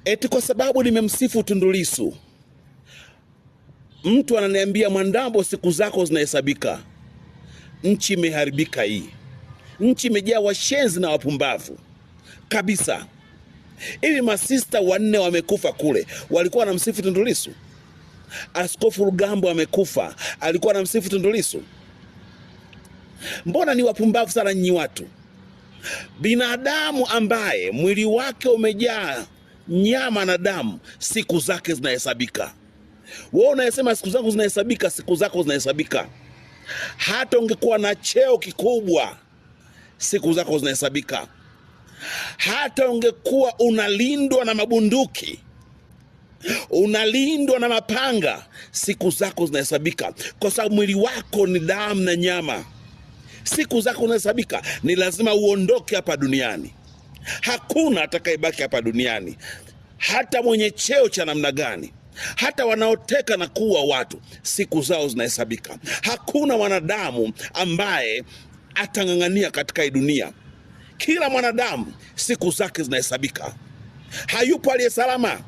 Eti kwa sababu nimemsifu Tundu Lissu, mtu ananiambia Mwandambo, siku zako zinahesabika. Nchi imeharibika hii. Nchi imejaa washenzi na wapumbavu kabisa. Hivi masista 4 wamekufa kule, walikuwa wanamsifu Tundu Lissu? Askofu Rugambwa amekufa, alikuwa anamsifu Tundu Lissu? Mbona ni wapumbavu sana nyinyi watu? Binadamu ambaye mwili wake umejaa nyama na damu, siku zake zinahesabika. Wewe unayesema siku zangu zinahesabika, siku zako zinahesabika. Hata ungekuwa na cheo kikubwa, siku zako zinahesabika. Hata ungekuwa unalindwa na mabunduki, unalindwa na mapanga, siku zako zinahesabika, kwa sababu mwili wako ni damu na nyama. Siku zako zinahesabika. Ni lazima uondoke hapa duniani. Hakuna atakayebaki hapa duniani, hata mwenye cheo cha namna gani, hata wanaoteka na kuua watu, siku zao zinahesabika. Hakuna mwanadamu ambaye atang'ang'ania katika hii dunia. Kila mwanadamu siku zake zinahesabika. Hayupo aliye salama.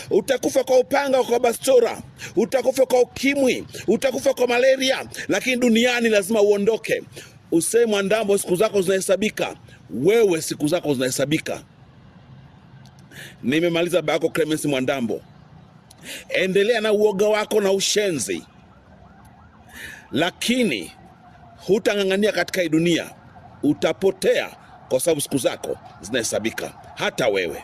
Utakufa kwa upanga, kwa bastora, utakufa kwa ukimwi, utakufa kwa malaria, lakini duniani lazima uondoke. Useme Mwandambo, siku zako zinahesabika. Wewe siku zako zinahesabika. Nimemaliza bako Clemence Mwandambo. Endelea na uoga wako na ushenzi, lakini hutang'ang'ania katika hii dunia. Utapotea kwa sababu siku zako zinahesabika. Hata wewe.